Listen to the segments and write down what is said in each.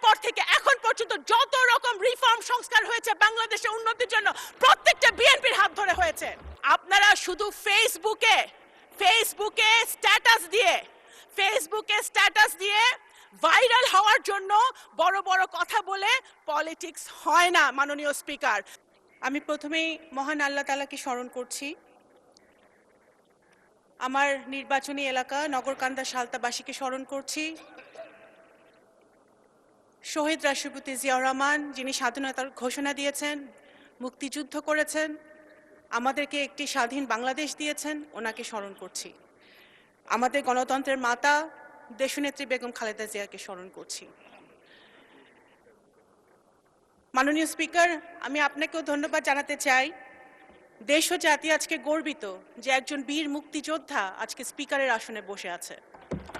পর থেকে এখন পর্যন্ত যত রকম রিফর্ম সংস্কার হয়েছে বাংলাদেশের উন্নতির জন্য প্রত্যেকটা বিএনপির হাত ধরে হয়েছে। আপনারা শুধু ফেসবুকে স্ট্যাটাস দিয়ে ভাইরাল হওয়ার জন্য বড় বড় কথা বলে পলিটিক্স হয় না। মাননীয় স্পিকার, আমি প্রথমেই মহান আল্লাহ তাআলাকে স্মরণ করছি। আমার নির্বাচনী এলাকা নগরকান্দা সালতাবাসীকে স্মরণ করছি। শহীদ রাষ্ট্রপতি জিয়াউর রহমান, যিনি স্বাধীনতার ঘোষণা দিয়েছেন, মুক্তিযুদ্ধ করেছেন, আমাদেরকে একটি স্বাধীন বাংলাদেশ দিয়েছেন, ওনাকে স্মরণ করছি। আমাদের গণতন্ত্রের মাতা দেশনেত্রী বেগম খালেদা জিয়াকে স্মরণ করছি। মাননীয় স্পিকার, আমি আপনাকেও ধন্যবাদ জানাতে চাই। দেশ ও জাতি আজকে গর্বিত যে একজন বীর মুক্তিযোদ্ধা আজকে স্পিকারের আসনে বসে আছে।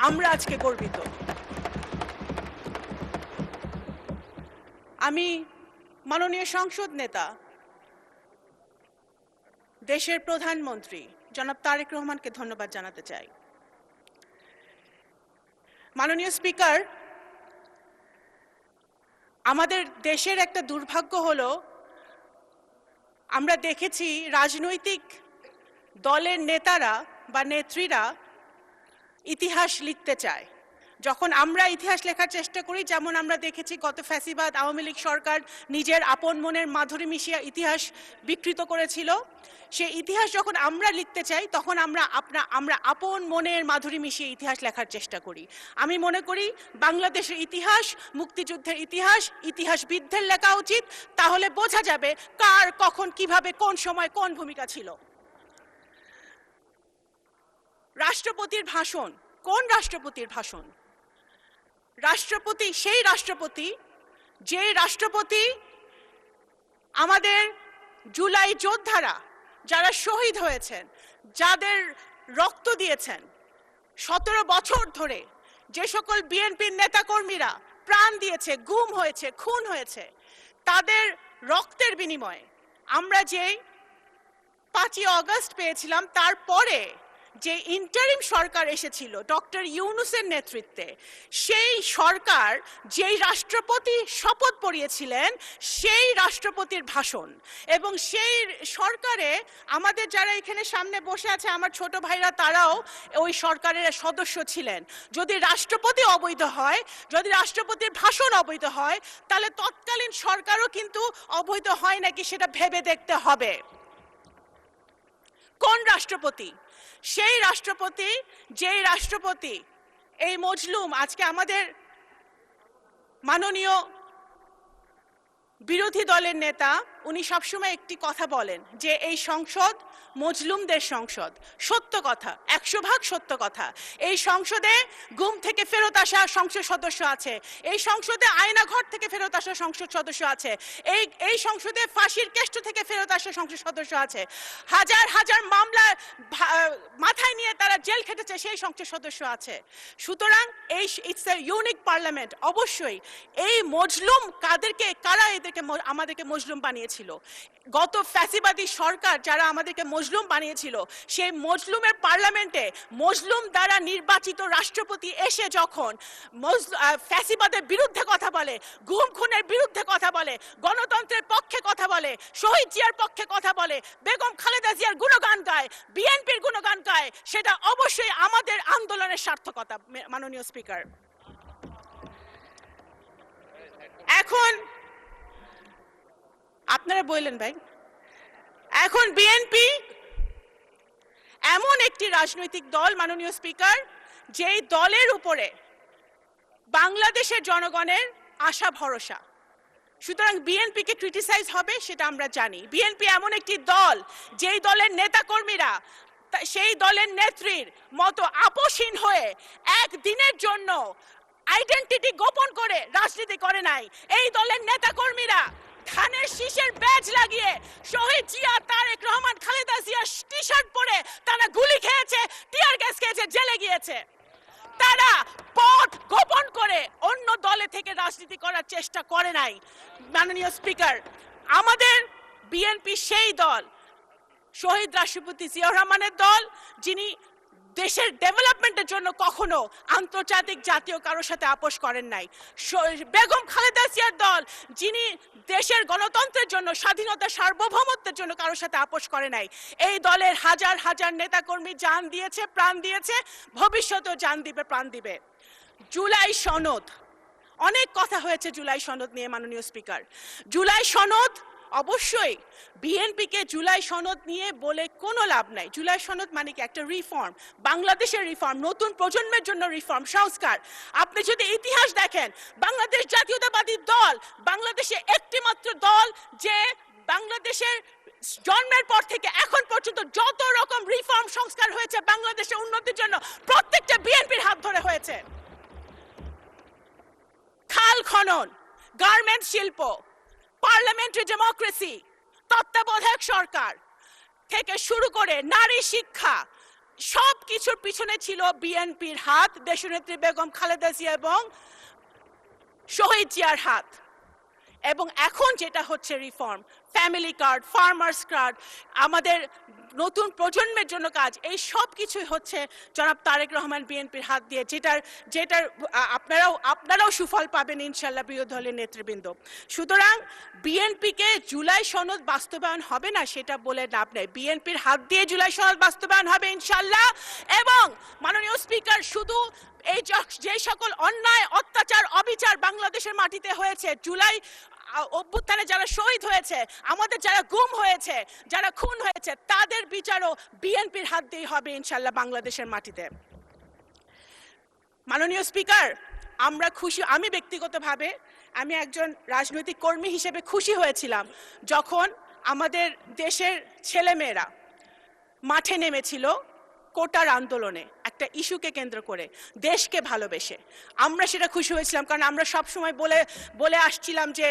আমরা আজকে গর্বিত। আমি মাননীয় সংসদ নেতা, দেশের প্রধানমন্ত্রী জনাব তারেক রহমানকে ধন্যবাদ জানাতে চাই। মাননীয় স্পিকার, আমাদের দেশের একটা দুর্ভাগ্য হলো আমরা দেখেছি রাজনৈতিক দলের নেতারা বা নেত্রীরা ইতিহাস লিখতে চায়। যখন আমরা ইতিহাস লেখার চেষ্টা করি, যেমন আমরা দেখেছি গত ফ্যাসিবাদ আওয়ামী লীগ সরকার নিজের আপন মনের মাধুরী মিশিয়ে ইতিহাস বিকৃত করেছিল, সেই ইতিহাস যখন আমরা লিখতে চাই তখন আমরা আপন মনের মাধুরী মিশিয়ে ইতিহাস লেখার চেষ্টা করি। আমি মনে করি বাংলাদেশের ইতিহাস, মুক্তিযুদ্ধের ইতিহাসবিদদের লেখা উচিত। তাহলে বোঝা যাবে কার কখন কিভাবে কোন সময় কোন ভূমিকা ছিল। রাষ্ট্রপতির ভাষণ, কোন রাষ্ট্রপতির ভাষণ? রাষ্ট্রপতি সেই রাষ্ট্রপতি যে রাষ্ট্রপতি আমাদের জুলাই যোদ্ধারা যারা শহীদ হয়েছেন, যাদের রক্ত দিয়েছেন 17 বছর ধরে, যে সকল বিএনপির নেতাকর্মীরা প্রাণ দিয়েছে, গুম হয়েছে, খুন হয়েছে, তাদের রক্তের বিনিময়ে আমরা যেই 5ই আগস্ট পেয়েছিলাম, তারপরে যে ইন্টারিম সরকার এসেছিল ডক্টর ইউনূসের নেতৃত্বে, সেই সরকার যেই রাষ্ট্রপতি শপথ পড়িয়েছিলেন সেই রাষ্ট্রপতির ভাষণ, এবং সেই সরকারে আমাদের যারা এখানে সামনে বসে আছে আমার ছোট ভাইরা, তারাও ওই সরকারের সদস্য ছিলেন। যদি রাষ্ট্রপতি অবৈধ হয়, যদি রাষ্ট্রপতির ভাষণ অবৈধ হয়, তাহলে তৎকালীন সরকারও কিন্তু অবৈধ হয় নাকি সেটা ভেবে দেখতে হবে। কোন রাষ্ট্রপতি? সেই রাষ্ট্রপতি যেই রাষ্ট্রপতি এই মজলুম, আজকে আমাদের মাননীয় বিরোধী দলের নেতা উনি সবসময় একটি কথা বলেন যে এই সংসদ মজলুমদের সংসদ। সত্য কথা, 100% সত্য কথা। এই সংসদে গুম থেকে ফেরত আসা সংসদ সদস্য আছে, এই সংসদে আয়নাঘর থেকে ফেরত আসা সংসদ সদস্য আছে, এই সংসদে ফাঁসির কেষ্ট থেকে ফেরত আসা সংসদ সদস্য আছে, হাজার হাজার মামলা মাথায় নিয়ে তারা জেল খেটেছে সেই সংসদ সদস্য আছে। সুতরাং এই ইটস এ ইউনিক পার্লামেন্ট। অবশ্যই এই মজলুম কারা আমাদেরকে মজলুম বানিয়েছিল? গত ফ্যাসিবাদী সরকার যারা আমাদেরকে মজলুম বানিয়েছিল, সেই মজলুমের পার্লামেন্টে মজলুম দ্বারা নির্বাচিত রাষ্ট্রপতি এসে যখন ফ্যাসিবাদের বিরুদ্ধে কথা বলে, গুম খুনের বিরুদ্ধে কথা বলে, গণতন্ত্রের পক্ষে কথা বলে, শহীদ জিয়ার পক্ষে কথা বলে, বেগম খালেদা জিয়ার গুণগান গায়, বিএনপির গুণগান গায়, সেটা অবশ্যই আমাদের আন্দোলনের সার্থকতা। মাননীয় স্পিকার, এখন আপনারা বললেন ভাই, এখন বিএনপি এমন একটি রাজনৈতিক দল মাননীয় স্পিকার, যেই দলের উপরে বাংলাদেশের জনগণের আশা ভরসা। সুতরাং বিএনপিকে ক্রিটিসাইজ হবে সেটা আমরা জানি। বিএনপি এমন একটি দল যেই দলের নেতাকর্মীরা সেই দলের নেত্রীর মতো আপোষহীন হয়ে একদিনের জন্য আইডেন্টিটি গোপন করে রাজনীতি করে নাই। এই দলের নেতাকর্মীরা ধানের শীষের ব্যাজ লাগিয়ে শহীদ জিয়া, তারেক রহমান, খালেদা জিয়ার টি শার্ট পরে তারা গুলি খেয়েছে, টিয়ার গ্যাস খেয়েছে, জেলে গিয়েছে। তারা পথ গোপন করে অন্য দলে থেকে রাজনীতি করার চেষ্টা করে নাই। মাননীয় স্পিকার, আমাদের বিএনপি সেই দল, শহীদ রাষ্ট্রপতি জিয়াউর রহমানের দল, যিনি দেশের ডেভেলপমেন্টের জন্য কখনো আন্তর্জাতিক জাতীয় কারোর সাথে আপোষ করেন নাই। বেগম খালেদা জিয়ার দল যিনি দেশের গণতন্ত্রের জন্য, স্বাধীনতা, সার্বভৌমত্বের জন্য কারোর সাথে আপোষ করে নাই। এই দলের হাজার হাজার নেতাকর্মী জান দিয়েছে, প্রাণ দিয়েছে, ভবিষ্যতেও জান দিবে, প্রাণ দিবে। জুলাই সনদ, অনেক কথা হয়েছে জুলাই সনদ নিয়ে মাননীয় স্পিকার। জুলাই সনদ অবশ্যই বিএনপিকে জুলাই সনদ নিয়ে বলে কোনো লাভ নাই। জুলাই সনদ মানে কি? একটা রিফর্ম, বাংলাদেশের রিফর্ম, নতুন প্রজন্মের জন্য রিফর্ম, সংস্কার। আপনি যদি ইতিহাস দেখেন, বাংলাদেশ জাতীয়তাবাদী দল বাংলাদেশে একটি মাত্র দল যে বাংলাদেশের জন্মের পর থেকে এখন পর্যন্ত যত রকম রিফর্ম সংস্কার হয়েছে বাংলাদেশের উন্নতির জন্য, প্রত্যেকটা বিএনপির হাত ধরে হয়েছে। খাল খনন, গার্মেন্টস শিল্প, পার্লামেন্টারি ডেমোক্রেসি, তত্ত্বাবধায়ক সরকার থেকে শুরু করে নারী শিক্ষা, সব কিছুর পিছনে ছিল বিএনপির হাত, দেশনেত্রী বেগম খালেদা জিয়া এবং শহীদ জিয়ার হাত। এবং এখন যেটা হচ্ছে reform, family card, farmers card, আমাদের নতুন প্রজন্মের জন্য কাজ, এই সব কিছুই হচ্ছে জনাব তারেক রহমান বিএনপির হাত দিয়ে, যেটার আপনারাও সুফল পাবেন ইনশাল্লাহ বিরোধী দলের নেতৃবৃন্দ। সুতরাং বিএনপিকে জুলাই সনদ বাস্তবায়ন হবে না সেটা বলে লাভ নেই। বিএনপির হাত দিয়ে জুলাই সনদ বাস্তবায়ন হবে ইনশাল্লাহ। এবং মাননীয় স্পিকার, শুধু এই যে সকল অন্যায়, অত্যাচার, অবিচার বাংলাদেশের মাটিতে হয়েছে, জুলাই অভ্যুত্থানে যারা শহীদ হয়েছে, আমাদের যারা গুম হয়েছে, যারা খুন হয়েছে, তাদের বিচারও বিএনপির হাত দিয়ে হবে ইনশাল্লাহ বাংলাদেশের মাটিতে। মাননীয় স্পিকার, আমরা খুশি, আমি ব্যক্তিগতভাবে আমি একজন রাজনৈতিক কর্মী হিসেবে খুশি হয়েছিলাম যখন আমাদের দেশের ছেলেমেয়েরা মাঠে নেমেছিল কোটার আন্দোলনে, একটা ইস্যুকে কেন্দ্র করে, দেশকে ভালোবেসে। আমরা সেটা খুশি হয়েছিলাম, কারণ আমরা সবসময় বলে আসছিলাম যে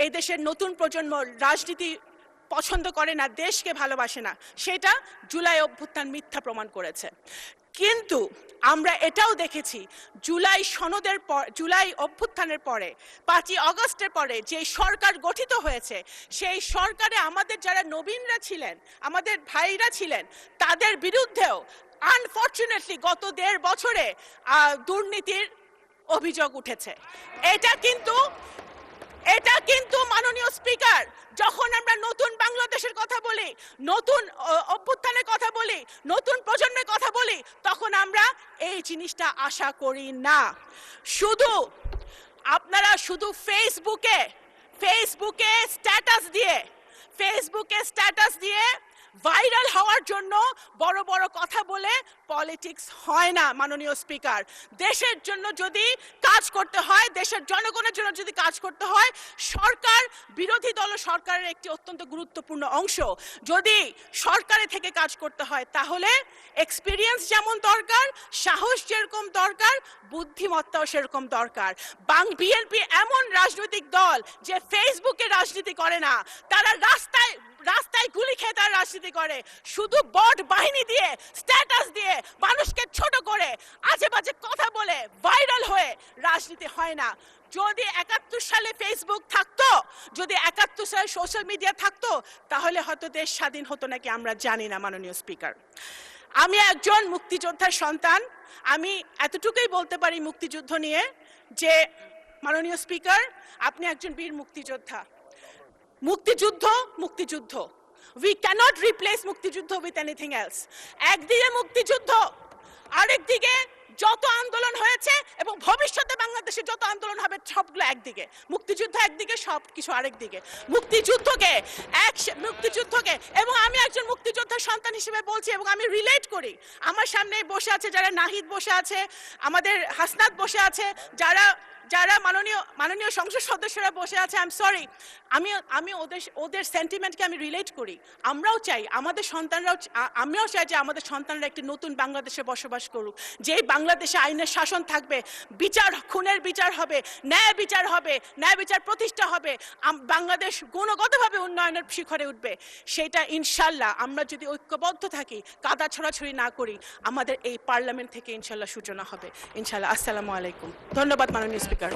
এই দেশের নতুন প্রজন্ম রাজনীতি পছন্দ করে না, দেশকে ভালোবাসে না। সেটা জুলাই অভ্যুত্থান মিথ্যা প্রমাণ করেছে। কিন্তু আমরা এটাও দেখেছি জুলাই সনদের পর, জুলাই অভ্যুত্থানের পরে, 5ই আগস্টের পরে যে সরকার গঠিত হয়েছে, সেই সরকারে আমাদের যারা নবীনরা ছিলেন, আমাদের ভাইরা ছিলেন, তাদের বিরুদ্ধেও আনফরচুনেটলি গত 1.5 বছরে দুর্নীতির অভিযোগ উঠেছে। এটা কিন্তু মাননীয় স্পিকার, যখন আমরা নতুন বাংলাদেশের কথা বলি, নতুন অভ্যুত্থানের কথা বলি, নতুন প্রজন্মের কথা বলি, তখন আমরা এই জিনিসটা আশা করি না। আপনারা শুধু ফেসবুকে স্ট্যাটাস দিয়ে ভাইরাল হওয়ার জন্য বড় বড় কথা বলে পলিটিক্স হয় না মাননীয় স্পিকার। দেশের জন্য যদি কাজ করতে হয়, দেশের জনগণের জন্য যদি কাজ করতে হয়, সরকার, বিরোধী দল সরকারের একটি অত্যন্ত গুরুত্বপূর্ণ অংশ, যদি সরকারে থেকে কাজ করতে হয়, তাহলে এক্সপিরিয়েন্স যেমন দরকার, সাহস যেরকম দরকার, বুদ্ধিমত্তাও সেরকম দরকার। বিএনপি এমন রাজনৈতিক দল যে ফেসবুকে রাজনীতি করে না, তারা রাস্তায় গুলি খেয়ে তারা রাজনীতি করে, শুধু বট বাহিনী দিয়ে, স্ট্যাটাস দিয়ে, মানুষকে ছোট করে, আজে বাজে কথা বলে, ভাইরাল হয়ে রাজনীতি হয় না। যদি 71 সালে ফেসবুক থাকতো, যদি 71 সালে সোশ্যাল মিডিয়া থাকতো, তাহলে হয়তো দেশ স্বাধীন হতো নাকি আমরা জানি না মাননীয় স্পিকার। আমি একজন মুক্তিযোদ্ধার সন্তান, আমি এতটুকুই বলতে পারি মুক্তিযুদ্ধ নিয়ে যে মাননীয় স্পিকার, আপনি একজন বীর মুক্তিযোদ্ধা। মুক্তিযুদ্ধ we cannot replace মুক্তিযুদ্ধ with anything else. একদিকে মুক্তিযুদ্ধ, আরেকদিকে যত আন্দোলন হয়েছে এবং ভবিষ্যতে বাংলাদেশে যত আন্দোলন হবে সবগুলো একদিকে, মুক্তিযুদ্ধ একদিকে, সবকিছু আরেকদিকে। মুক্তিযুদ্ধকে এবং আমি একজন মুক্তিযোদ্ধার সন্তান হিসেবে বলছি, এবং আমি রিলেট করি। আমার সামনে বসে আছে যারা, নাহিদ বসে আছে, আমাদের হাসনাত বসে আছে, যারা মাননীয় সংসদ সদস্যরা বসে আছে, আই এম সরি, আমি ওদের সেন্টিমেন্টকে আমি রিলেট করি। আমরাও চাই আমাদের সন্তানরাও, আমিও চাই যে আমাদের সন্তানরা একটি নতুন বাংলাদেশে বসবাস করুক, যেই বাংলাদেশে আইনের শাসন থাকবে, খুনের বিচার হবে, ন্যায় বিচার প্রতিষ্ঠা হবে, বাংলাদেশ গুণগতভাবে উন্নয়নের শিখরে উঠবে। সেটা ইনশাল্লাহ আমরা যদি ঐক্যবদ্ধ থাকি, কাদা ছড়াছড়ি না করি, আমাদের এই পার্লামেন্ট থেকে ইনশাল্লাহ সূচনা হবে ইনশাল্লাহ। আসসালামু আলাইকুম, ধন্যবাদ মাননীয় স্পিকার।